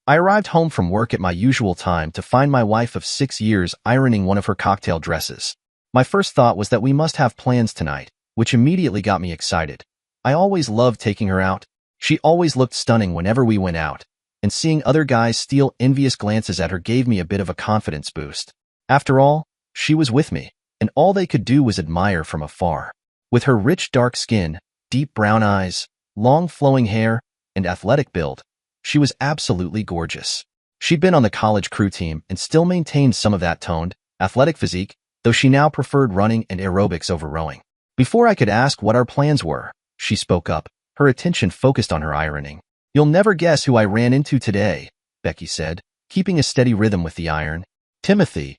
I arrived home from work at my usual time to find my wife of 6 years ironing one of her cocktail dresses. My first thought was that we must have plans tonight, which immediately got me excited. I always loved taking her out. She always looked stunning whenever we went out, and seeing other guys steal envious glances at her gave me a bit of a confidence boost. After all, she was with me, and all they could do was admire from afar. With her rich dark skin, deep brown eyes, long flowing hair, and athletic build, she was absolutely gorgeous. She'd been on the college crew team and still maintained some of that toned, athletic physique, though she now preferred running and aerobics over rowing. Before I could ask what our plans were, she spoke up, her attention focused on her ironing. "You'll never guess who I ran into today," Becky said, keeping a steady rhythm with the iron. "Timothy."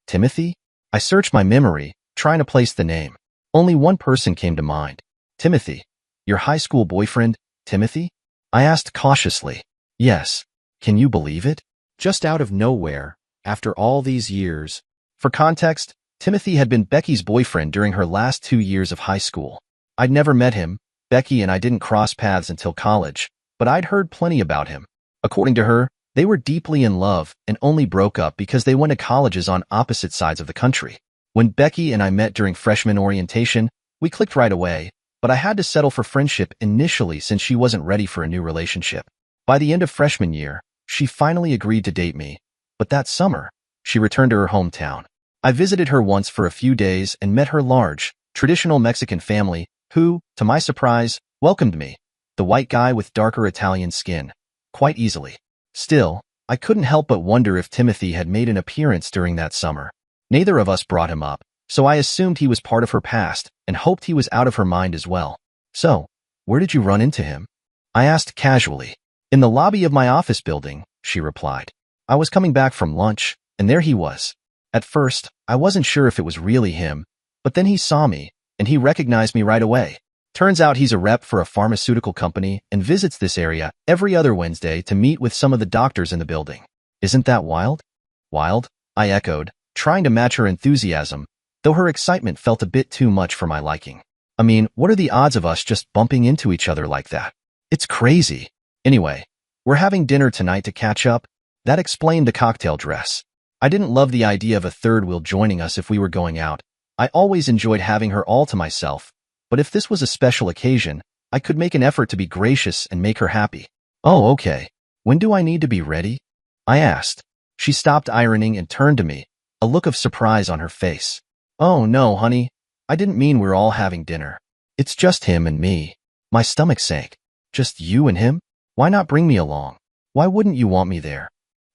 "Timothy?" I searched my memory, trying to place the name. Only one person came to mind. "Timothy? Your high school boyfriend, Timothy?" I asked cautiously. "Yes. Can you believe it? Just out of nowhere, after all these years." For context, Timothy had been Becky's boyfriend during her last 2 years of high school. I'd never met him. Becky and I didn't cross paths until college, but I'd heard plenty about him. According to her, they were deeply in love and only broke up because they went to colleges on opposite sides of the country. When Becky and I met during freshman orientation, we clicked right away, but I had to settle for friendship initially since she wasn't ready for a new relationship. By the end of freshman year, she finally agreed to date me, but that summer, she returned to her hometown. I visited her once for a few days and met her large, traditional Mexican family who, to my surprise, welcomed me, the white guy with darker Italian skin, quite easily. Still, I couldn't help but wonder if Timothy had made an appearance during that summer. Neither of us brought him up, so I assumed he was part of her past and hoped he was out of her mind as well. "So, where did you run into him?" I asked casually. "In the lobby of my office building," she replied. "I was coming back from lunch, and there he was." At first, I wasn't sure if it was really him, but then he saw me, and he recognized me right away. Turns out he's a rep for a pharmaceutical company and visits this area every other Wednesday to meet with some of the doctors in the building. "Isn't that wild?" "Wild?" I echoed, trying to match her enthusiasm, though her excitement felt a bit too much for my liking. "I mean, what are the odds of us just bumping into each other like that? It's crazy. Anyway, we're having dinner tonight to catch up." That explained the cocktail dress. I didn't love the idea of a third wheel joining us if we were going out. I always enjoyed having her all to myself, but if this was a special occasion, I could make an effort to be gracious and make her happy. "Oh, okay. When do I need to be ready?" I asked. She stopped ironing and turned to me, a look of surprise on her face. "Oh, no, honey. I didn't mean we're all having dinner. It's just him and me." My stomach sank. "Just you and him? Why not bring me along? Why wouldn't you want me there?"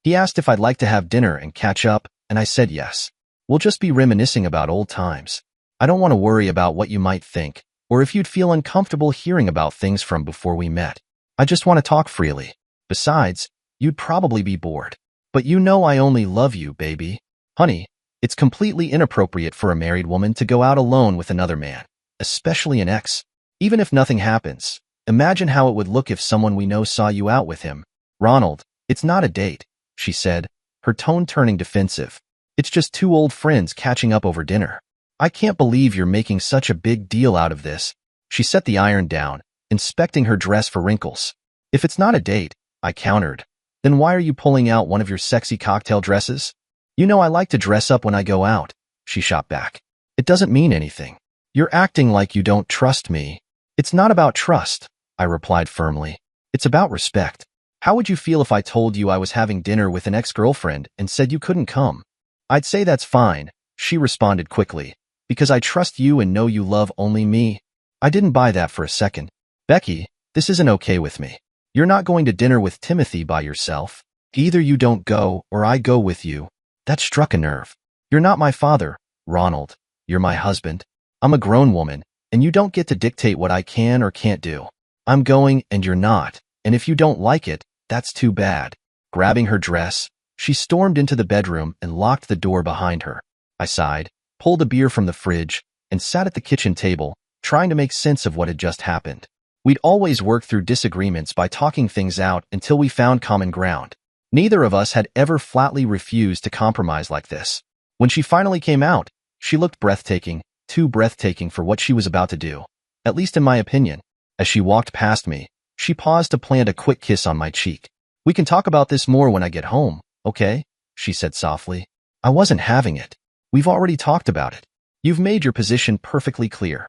He asked if I'd like to have dinner and catch up, and I said yes. "We'll just be reminiscing about old times. I don't want to worry about what you might think, or if you'd feel uncomfortable hearing about things from before we met. I just want to talk freely. Besides, you'd probably be bored. But you know I only love you, baby. Honey, it's completely inappropriate for a married woman to go out alone with another man, especially an ex. Even if nothing happens, imagine how it would look if someone we know saw you out with him." "Ronald, it's not a date," she said, her tone turning defensive. "It's just two old friends catching up over dinner. I can't believe you're making such a big deal out of this." She set the iron down, inspecting her dress for wrinkles. "If it's not a date," I countered, "then why are you pulling out one of your sexy cocktail dresses?" "You know I like to dress up when I go out," she shot back. "It doesn't mean anything. You're acting like you don't trust me." "It's not about trust," I replied firmly. "It's about respect. How would you feel if I told you I was having dinner with an ex-girlfriend and said you couldn't come?" "I'd say that's fine," she responded quickly, "because I trust you and know you love only me." I didn't buy that for a second. "Becky, this isn't okay with me. You're not going to dinner with Timothy by yourself. Either you don't go or I go with you." That struck a nerve. "You're not my father, Ronald. You're my husband. I'm a grown woman, and you don't get to dictate what I can or can't do. I'm going and you're not, and if you don't like it, that's too bad." Grabbing her dress, she stormed into the bedroom and locked the door behind her. I sighed, pulled a beer from the fridge, and sat at the kitchen table, trying to make sense of what had just happened. We'd always worked through disagreements by talking things out until we found common ground. Neither of us had ever flatly refused to compromise like this. When she finally came out, she looked breathtaking, too breathtaking for what she was about to do, at least in my opinion. As she walked past me, she paused to plant a quick kiss on my cheek. We can talk about this more when I get home, okay? She said softly. I wasn't having it. We've already talked about it. You've made your position perfectly clear.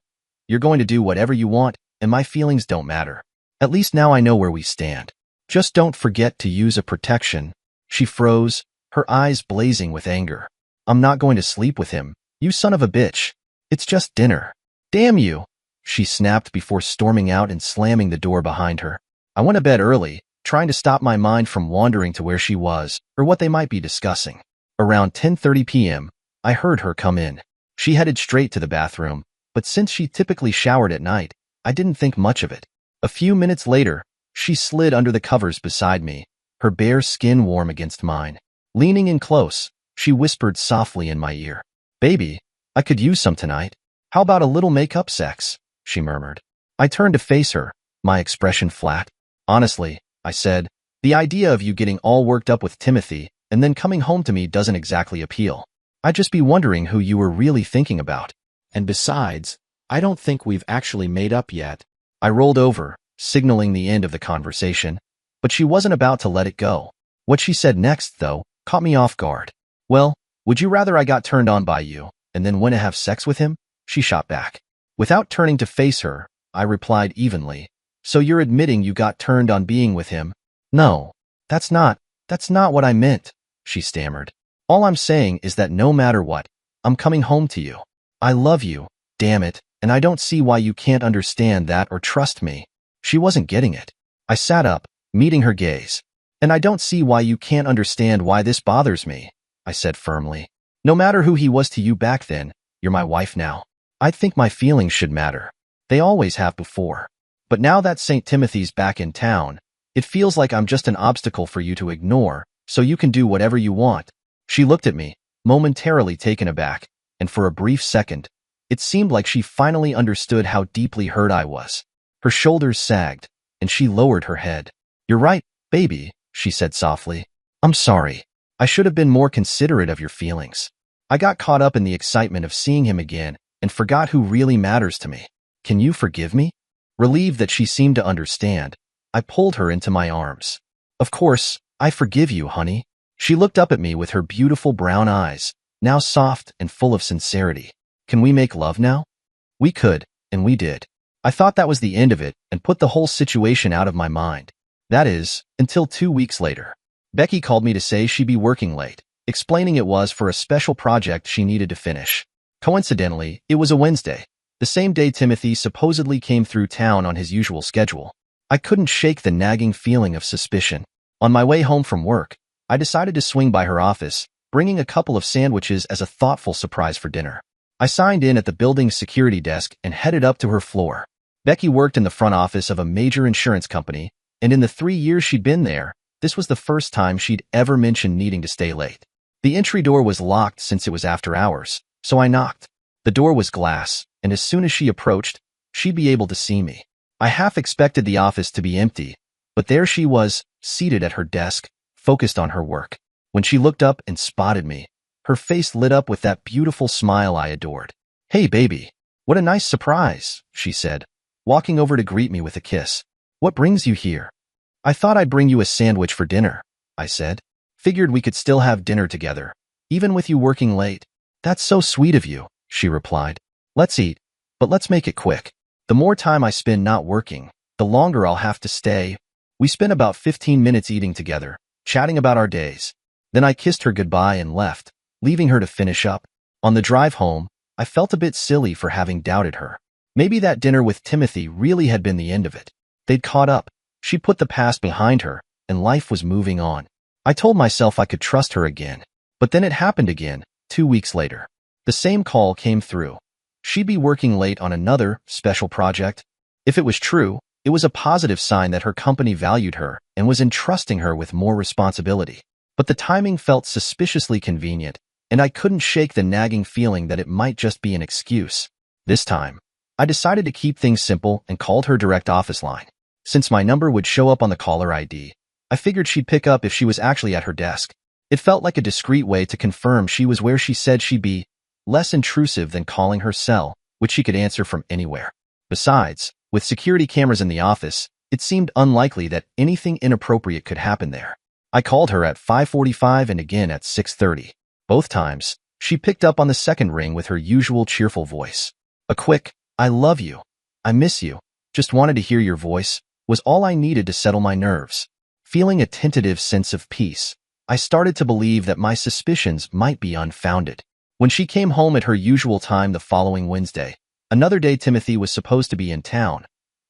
You're going to do whatever you want, and my feelings don't matter. At least now I know where we stand. Just don't forget to use a protection. She froze, her eyes blazing with anger. I'm not going to sleep with him, you son of a bitch. It's just dinner. Damn you, she snapped before storming out and slamming the door behind her. I went to bed early, trying to stop my mind from wandering to where she was, or what they might be discussing. Around 10:30 p.m., I heard her come in. She headed straight to the bathroom, but since she typically showered at night, I didn't think much of it. A few minutes later, she slid under the covers beside me, her bare skin warm against mine. Leaning in close, she whispered softly in my ear. Baby, I could use some tonight. How about a little makeup sex? She murmured. I turned to face her, my expression flat. Honestly, I said, the idea of you getting all worked up with Timothy and then coming home to me doesn't exactly appeal. I'd just be wondering who you were really thinking about. And besides, I don't think we've actually made up yet. I rolled over, signaling the end of the conversation, but she wasn't about to let it go. What she said next, though, caught me off guard. Well, would you rather I got turned on by you and then went to have sex with him? She shot back. Without turning to face her, I replied evenly. So you're admitting you got turned on being with him? No, that's not what I meant, she stammered. All I'm saying is that no matter what, I'm coming home to you. I love you, damn it, and I don't see why you can't understand that or trust me. She wasn't getting it. I sat up, meeting her gaze. And I don't see why you can't understand why this bothers me, I said firmly. No matter who he was to you back then, you're my wife now. I think my feelings should matter. They always have before. But now that St. Timothy's back in town, it feels like I'm just an obstacle for you to ignore, so you can do whatever you want. She looked at me, momentarily taken aback, and for a brief second, it seemed like she finally understood how deeply hurt I was. Her shoulders sagged, and she lowered her head. You're right, baby, she said softly. I'm sorry. I should have been more considerate of your feelings. I got caught up in the excitement of seeing him again and forgot who really matters to me. Can you forgive me? Relieved that she seemed to understand, I pulled her into my arms. Of course, I forgive you, honey. She looked up at me with her beautiful brown eyes, now soft and full of sincerity. Can we make love now? We could, and we did. I thought that was the end of it and put the whole situation out of my mind. That is, until 2 weeks later. Becky called me to say she'd be working late, explaining it was for a special project she needed to finish. Coincidentally, it was a Wednesday, the same day Timothy supposedly came through town on his usual schedule. I couldn't shake the nagging feeling of suspicion. On my way home from work, I decided to swing by her office, bringing a couple of sandwiches as a thoughtful surprise for dinner. I signed in at the building's security desk and headed up to her floor. Becky worked in the front office of a major insurance company, and in the 3 years she'd been there, this was the first time she'd ever mentioned needing to stay late. The entry door was locked since it was after hours, so I knocked. The door was glass, and as soon as she approached, she'd be able to see me. I half expected the office to be empty, but there she was, seated at her desk, focused on her work. When she looked up and spotted me, her face lit up with that beautiful smile I adored. Hey, baby. What a nice surprise, she said, walking over to greet me with a kiss. What brings you here? I thought I'd bring you a sandwich for dinner, I said. Figured we could still have dinner together, even with you working late. That's so sweet of you, she replied. Let's eat, but let's make it quick. The more time I spend not working, the longer I'll have to stay. We spent about 15 minutes eating together, chatting about our days. Then I kissed her goodbye and left, leaving her to finish up. On the drive home, I felt a bit silly for having doubted her. Maybe that dinner with Timothy really had been the end of it. They'd caught up. She put the past behind her, and life was moving on. I told myself I could trust her again. But then it happened again, 2 weeks later. The same call came through. She'd be working late on another special project. If it was true, it was a positive sign that her company valued her and was entrusting her with more responsibility. But the timing felt suspiciously convenient, and I couldn't shake the nagging feeling that it might just be an excuse. This time, I decided to keep things simple and called her direct office line. Since my number would show up on the caller ID, I figured she'd pick up if she was actually at her desk. It felt like a discreet way to confirm she was where she said she'd be, less intrusive than calling her cell, which she could answer from anywhere. Besides, with security cameras in the office, It seemed unlikely that anything inappropriate could happen there. I called her at 5:45 and again at 6:30. Both times, she picked up on the second ring with her usual cheerful voice. A quick, "I love you. I miss you. Just wanted to hear your voice," was all I needed to settle my nerves. Feeling a tentative sense of peace, I started to believe that my suspicions might be unfounded. When she came home at her usual time the following Wednesday, another day Timothy was supposed to be in town,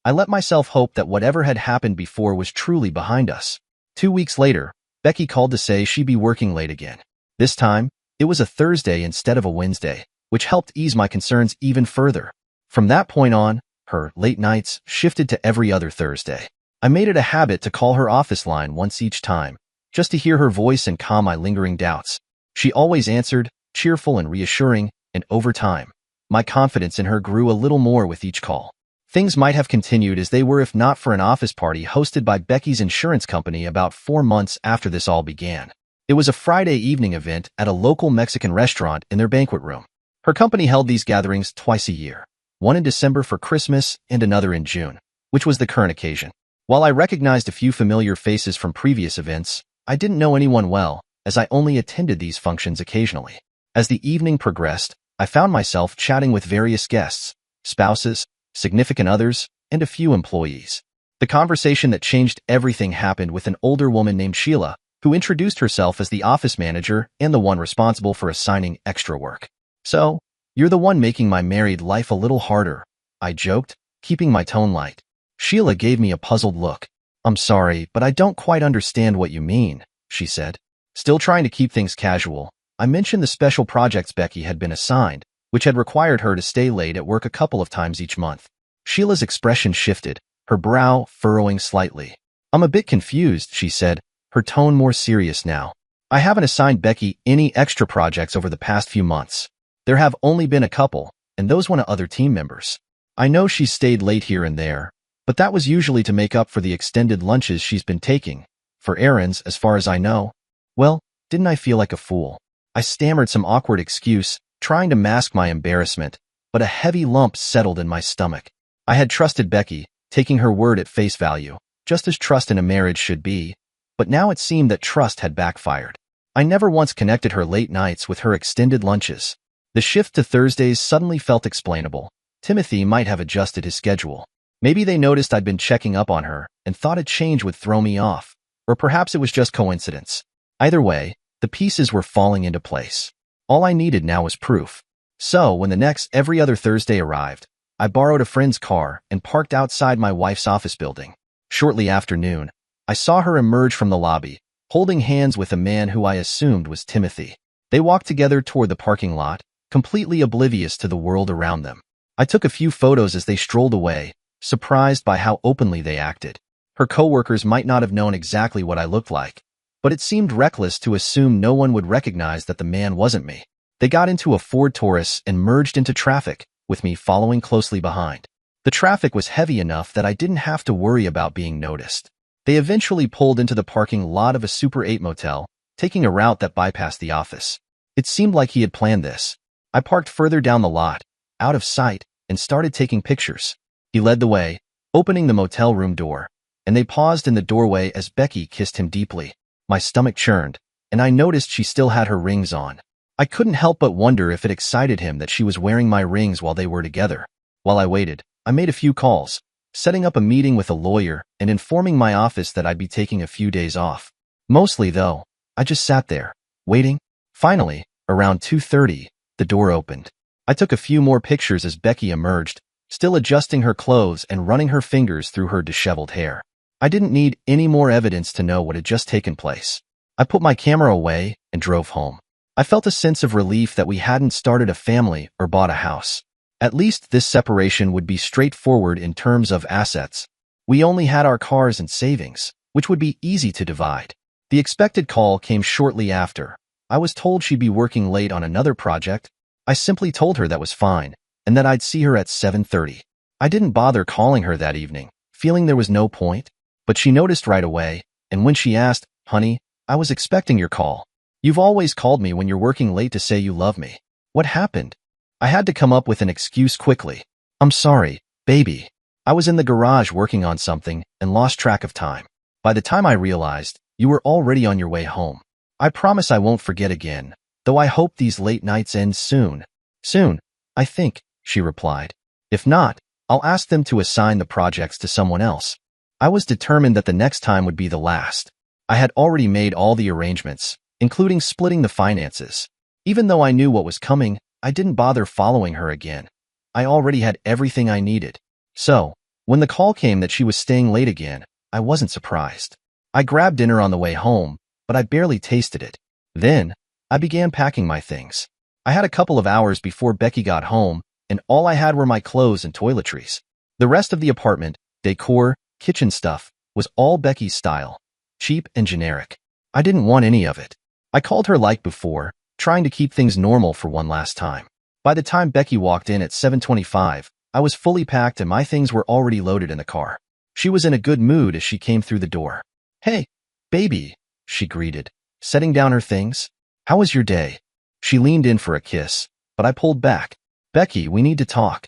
I let myself hope that whatever had happened before was truly behind us. 2 weeks later, Becky called to say she'd be working late again. This time, it was a Thursday instead of a Wednesday, which helped ease my concerns even further. From that point on, her late nights shifted to every other Thursday. I made it a habit to call her office line once each time, just to hear her voice and calm my lingering doubts. She always answered, cheerful and reassuring, and over time, my confidence in her grew a little more with each call. Things might have continued as they were if not for an office party hosted by Becky's insurance company about 4 months after this all began. It was a Friday evening event at a local Mexican restaurant in their banquet room. Her company held these gatherings twice a year, one in December for Christmas and another in June, which was the current occasion. While I recognized a few familiar faces from previous events, I didn't know anyone well, as I only attended these functions occasionally. As the evening progressed, I found myself chatting with various guests, spouses, significant others, and a few employees. The conversation that changed everything happened with an older woman named Sheila, who introduced herself as the office manager and the one responsible for assigning extra work. "So, you're the one making my married life a little harder," I joked, keeping my tone light. Sheila gave me a puzzled look. "I'm sorry, but I don't quite understand what you mean," she said. Still trying to keep things casual, I mentioned the special projects Becky had been assigned, which had required her to stay late at work a couple of times each month. Sheila's expression shifted, her brow furrowing slightly. "I'm a bit confused," she said, her tone more serious now. "I haven't assigned Becky any extra projects over the past few months. There have only been a couple, and those went to other team members. I know she's stayed late here and there, but that was usually to make up for the extended lunches she's been taking. For errands, as far as I know." Well, didn't I feel like a fool? I stammered some awkward excuse, trying to mask my embarrassment, but a heavy lump settled in my stomach. I had trusted Becky, taking her word at face value, just as trust in a marriage should be, but now it seemed that trust had backfired. I never once connected her late nights with her extended lunches. The shift to Thursdays suddenly felt explainable. Timothy might have adjusted his schedule. Maybe they noticed I'd been checking up on her and thought a change would throw me off, or perhaps it was just coincidence. Either way, the pieces were falling into place. All I needed now was proof. So, when the next every other Thursday arrived, I borrowed a friend's car and parked outside my wife's office building. Shortly after noon, I saw her emerge from the lobby, holding hands with a man who I assumed was Timothy. They walked together toward the parking lot, completely oblivious to the world around them. I took a few photos as they strolled away, surprised by how openly they acted. Her coworkers might not have known exactly what I looked like, but it seemed reckless to assume no one would recognize that the man wasn't me. They got into a Ford Taurus and merged into traffic, with me following closely behind. The traffic was heavy enough that I didn't have to worry about being noticed. They eventually pulled into the parking lot of a Super 8 motel, taking a route that bypassed the office. It seemed like he had planned this. I parked further down the lot, out of sight, and started taking pictures. He led the way, opening the motel room door, and they paused in the doorway as Becky kissed him deeply. My stomach churned, and I noticed she still had her rings on. I couldn't help but wonder if it excited him that she was wearing my rings while they were together. While I waited, I made a few calls, setting up a meeting with a lawyer and informing my office that I'd be taking a few days off. Mostly, though, I just sat there, waiting. Finally, around 2:30, the door opened. I took a few more pictures as Becky emerged, still adjusting her clothes and running her fingers through her disheveled hair. I didn't need any more evidence to know what had just taken place. I put my camera away and drove home. I felt a sense of relief that we hadn't started a family or bought a house. At least this separation would be straightforward in terms of assets. We only had our cars and savings, which would be easy to divide. The expected call came shortly after. I was told she'd be working late on another project. I simply told her that was fine, and that I'd see her at 7:30. I didn't bother calling her that evening, feeling there was no point. But she noticed right away, and when she asked, "Honey, I was expecting your call. You've always called me when you're working late to say you love me. What happened?" I had to come up with an excuse quickly. "I'm sorry, baby. I was in the garage working on something and lost track of time. By the time I realized, you were already on your way home. I promise I won't forget again, though I hope these late nights end soon. Soon, I think, she replied. If not, I'll ask them to assign the projects to someone else. I was determined that the next time would be the last. I had already made all the arrangements, including splitting the finances. Even though I knew what was coming, I didn't bother following her again. I already had everything I needed. So, when the call came that she was staying late again, I wasn't surprised. I grabbed dinner on the way home, but I barely tasted it. Then, I began packing my things. I had a couple of hours before Becky got home, and all I had were my clothes and toiletries. The rest of the apartment, decor, kitchen stuff, was all Becky's style. Cheap and generic. I didn't want any of it. I called her like before, trying to keep things normal for one last time. By the time Becky walked in at 7:25, I was fully packed and my things were already loaded in the car. She was in a good mood as she came through the door. "Hey, baby," she greeted, setting down her things. "How was your day?" She leaned in for a kiss, but I pulled back. "Becky, we need to talk."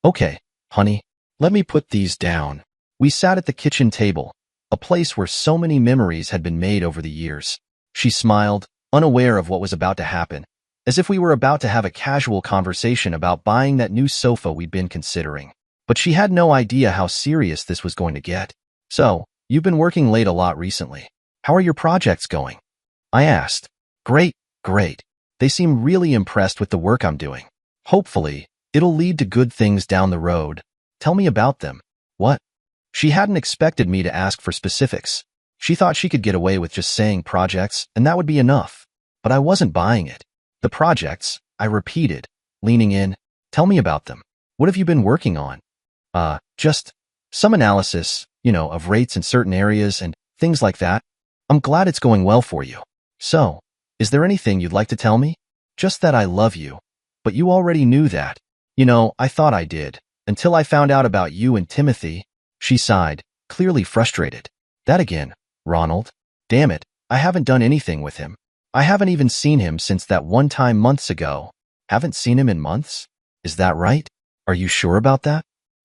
Okay, honey. Let me put these down." We sat at the kitchen table, a place where so many memories had been made over the years. She smiled, unaware of what was about to happen, as if we were about to have a casual conversation about buying that new sofa we'd been considering. But she had no idea how serious this was going to get. "So, you've been working late a lot recently. How are your projects going?" I asked. Great. They seem really impressed with the work I'm doing. Hopefully, it'll lead to good things down the road. Tell me about them." "What?" She hadn't expected me to ask for specifics. She thought she could get away with just saying projects, and that would be enough. But I wasn't buying it. "The projects," I repeated, leaning in. "Tell me about them. What have you been working on?" Just some analysis, of rates in certain areas and things like that. I'm glad it's going well for you. So, is there anything you'd like to tell me?" "Just that I love you. But you already knew that." I thought I did, until I found out about you and Timothy." She sighed, clearly frustrated. "That again, Ronald. Damn it, I haven't done anything with him. I haven't even seen him since that one time months ago." "Haven't seen him in months? Is that right? Are you sure about that?"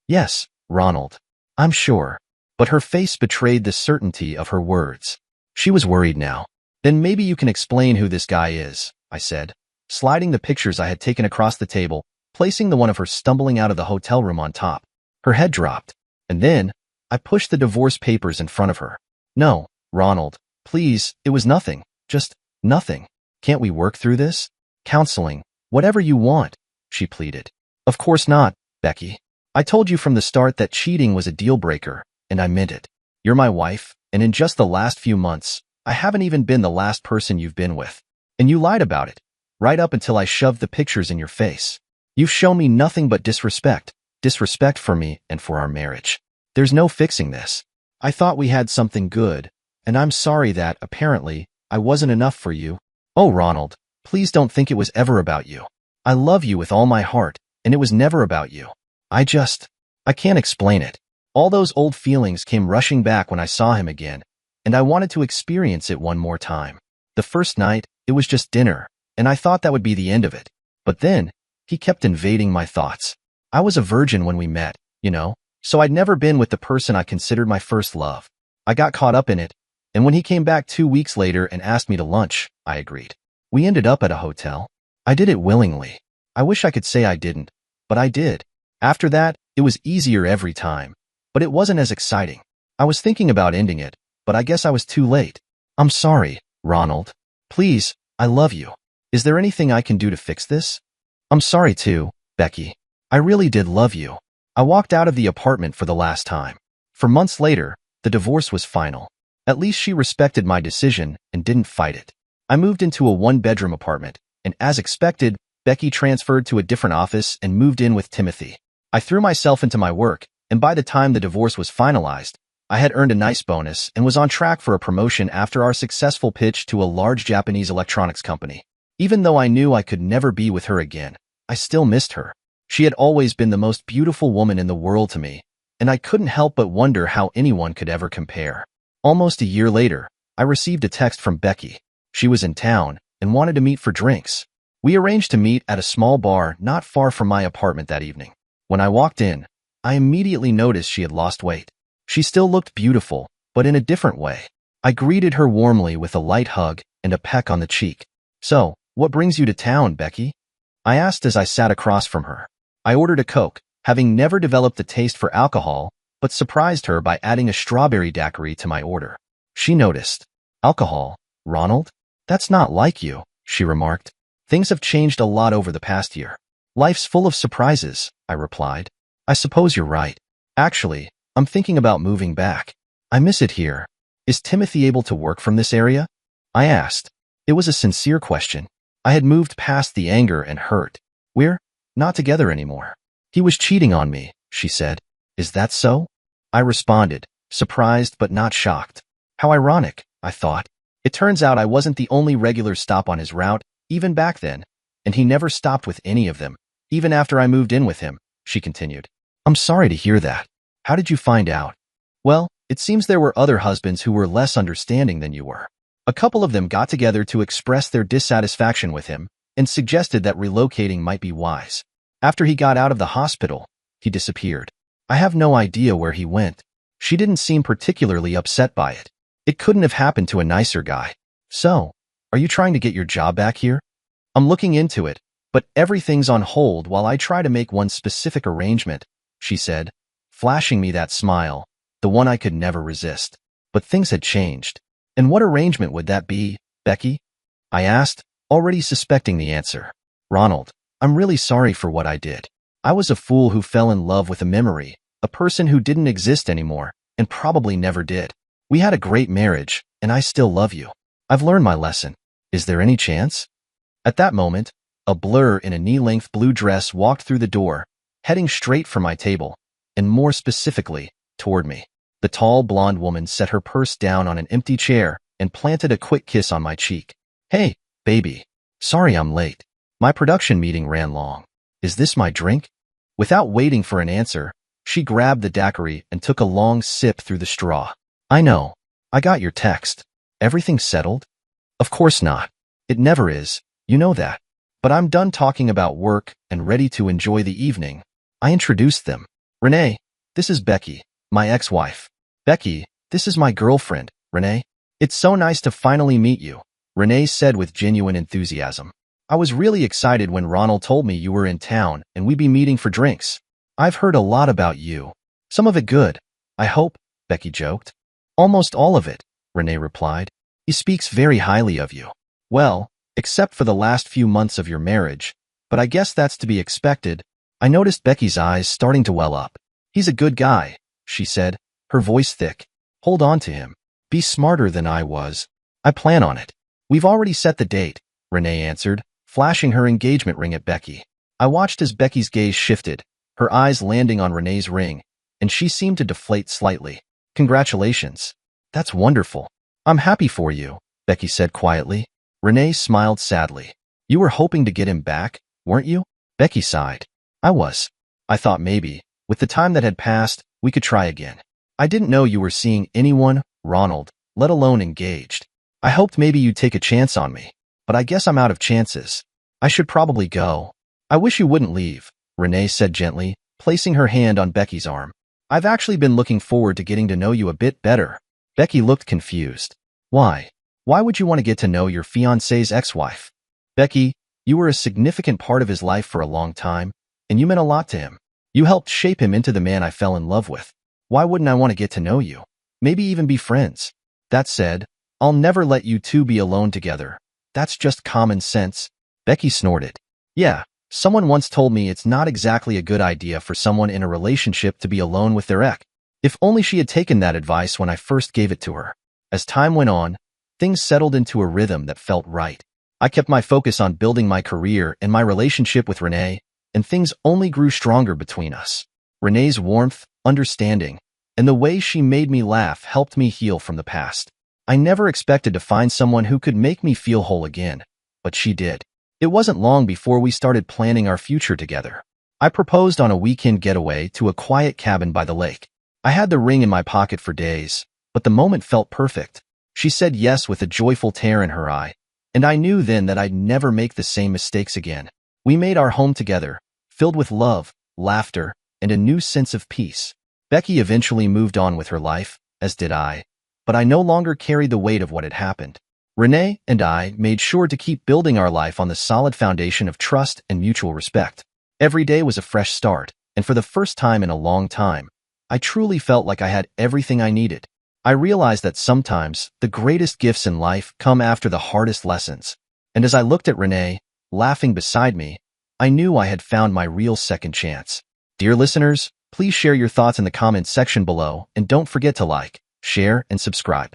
"Yes, Ronald. I'm sure." But her face betrayed the certainty of her words. She was worried now. "Then maybe you can explain who this guy is," I said, sliding the pictures I had taken across the table, placing the one of her stumbling out of the hotel room on top. Her head dropped. And then, I pushed the divorce papers in front of her. "No, Ronald, please, it was nothing. Just nothing. Can't we work through this? Counseling, whatever you want," she pleaded. "Of course not, Becky. I told you from the start that cheating was a deal breaker, and I meant it. You're my wife, and in just the last few months, I haven't even been the last person you've been with. And you lied about it, right up until I shoved the pictures in your face. You've shown me nothing but disrespect for me and for our marriage. There's no fixing this. I thought we had something good, and I'm sorry that, apparently, I wasn't enough for you. Oh, Ronald, please don't think it was ever about you. I love you with all my heart, and it was never about you. I can't explain it. All those old feelings came rushing back when I saw him again, and I wanted to experience it one more time. The first night, it was just dinner, and I thought that would be the end of it. But then, he kept invading my thoughts. I was a virgin when we met, so I'd never been with the person I considered my first love. I got caught up in it, and when he came back 2 weeks later and asked me to lunch, I agreed. We ended up at a hotel. I did it willingly. I wish I could say I didn't, but I did. After that, it was easier every time, but it wasn't as exciting. I was thinking about ending it, but I guess I was too late. I'm sorry, Ronald. Please, I love you. Is there anything I can do to fix this? I'm sorry too, Becky. I really did love you. I walked out of the apartment for the last time. For months later, the divorce was final. At least she respected my decision and didn't fight it. I moved into a one-bedroom apartment, and as expected, Becky transferred to a different office and moved in with Timothy. I threw myself into my work, and by the time the divorce was finalized, I had earned a nice bonus and was on track for a promotion after our successful pitch to a large Japanese electronics company. Even though I knew I could never be with her again, I still missed her. She had always been the most beautiful woman in the world to me, and I couldn't help but wonder how anyone could ever compare. Almost a year later, I received a text from Becky. She was in town and wanted to meet for drinks. We arranged to meet at a small bar not far from my apartment that evening. When I walked in, I immediately noticed she had lost weight. She still looked beautiful, but in a different way. I greeted her warmly with a light hug and a peck on the cheek. "So, what brings you to town, Becky?" I asked as I sat across from her. I ordered a Coke, having never developed a taste for alcohol, but surprised her by adding a strawberry daiquiri to my order. She noticed. "Alcohol, Ronald? That's not like you," she remarked. "Things have changed a lot over the past year." "Life's full of surprises," I replied. "I suppose you're right. Actually, I'm thinking about moving back. I miss it here. Is Timothy able to work from this area?" I asked. It was a sincere question. I had moved past the anger and hurt. "We're not together anymore. He was cheating on me," she said. "Is that so?" I responded, surprised but not shocked. How ironic, I thought. It turns out I wasn't the only regular stop on his route, even back then, and he never stopped with any of them, even after I moved in with him, she continued. "I'm sorry to hear that. How did you find out?" "Well, it seems there were other husbands who were less understanding than you were. A couple of them got together to express their dissatisfaction with him and suggested that relocating might be wise. After he got out of the hospital, he disappeared. I have no idea where he went." She didn't seem particularly upset by it. "It couldn't have happened to a nicer guy." "So, are you trying to get your job back here?" "I'm looking into it, but everything's on hold while I try to make one specific arrangement," she said, flashing me that smile, the one I could never resist. But things had changed. "And what arrangement would that be, Becky?" I asked, already suspecting the answer. "Ronald, I'm really sorry for what I did. I was a fool who fell in love with a memory, a person who didn't exist anymore, and probably never did. We had a great marriage, and I still love you. I've learned my lesson. Is there any chance?" At that moment, a blur in a knee-length blue dress walked through the door, heading straight for my table, and more specifically, toward me. The tall blonde woman set her purse down on an empty chair and planted a quick kiss on my cheek. "Hey, baby. Sorry I'm late. My production meeting ran long. Is this my drink?" Without waiting for an answer, she grabbed the daiquiri and took a long sip through the straw. "I know. I got your text. Everything settled?" "Of course not. It never is. You know that. But I'm done talking about work and ready to enjoy the evening." I introduced them. "Renee, this is Becky, my ex-wife. Becky, this is my girlfriend, Renee. It's so nice to finally meet you," Renee said with genuine enthusiasm. "I was really excited when Ronald told me you were in town and we'd be meeting for drinks. I've heard a lot about you. Some of it good, I hope," Becky joked. "Almost all of it," Renee replied. "He speaks very highly of you. Well, except for the last few months of your marriage, but I guess that's to be expected." I noticed Becky's eyes starting to well up. "He's a good guy," she said, her voice thick. "Hold on to him. Be smarter than I was." "I plan on it. We've already set the date," Renee answered, flashing her engagement ring at Becky. I watched as Becky's gaze shifted, her eyes landing on Renee's ring, and she seemed to deflate slightly. "Congratulations. That's wonderful. I'm happy for you," Becky said quietly. Renee smiled sadly. "You were hoping to get him back, weren't you?" Becky sighed. "I was. I thought maybe, with the time that had passed, we could try again. I didn't know you were seeing anyone, Ronald, let alone engaged. I hoped maybe you'd take a chance on me, but I guess I'm out of chances. I should probably go." "I wish you wouldn't leave," Renee said gently, placing her hand on Becky's arm. "I've actually been looking forward to getting to know you a bit better." Becky looked confused. "Why? Why would you want to get to know your fiancé's ex-wife?" "Becky, you were a significant part of his life for a long time, and you meant a lot to him. You helped shape him into the man I fell in love with. Why wouldn't I want to get to know you? Maybe even be friends? That said, I'll never let you two be alone together. That's just common sense." Becky snorted. "Yeah, someone once told me it's not exactly a good idea for someone in a relationship to be alone with their ex. If only she had taken that advice when I first gave it to her." As time went on, things settled into a rhythm that felt right. I kept my focus on building my career and my relationship with Renee, and things only grew stronger between us. Renee's warmth, understanding, and the way she made me laugh helped me heal from the past. I never expected to find someone who could make me feel whole again, but she did. It wasn't long before we started planning our future together. I proposed on a weekend getaway to a quiet cabin by the lake. I had the ring in my pocket for days, but the moment felt perfect. She said yes with a joyful tear in her eye, and I knew then that I'd never make the same mistakes again. We made our home together, filled with love, laughter, and a new sense of peace. Becky eventually moved on with her life, as did I, but I no longer carried the weight of what had happened. Renee and I made sure to keep building our life on the solid foundation of trust and mutual respect. Every day was a fresh start, and for the first time in a long time, I truly felt like I had everything I needed. I realized that sometimes the greatest gifts in life come after the hardest lessons. And as I looked at Renee, laughing beside me, I knew I had found my real second chance. Dear listeners, please share your thoughts in the comments section below and don't forget to like, share, and subscribe.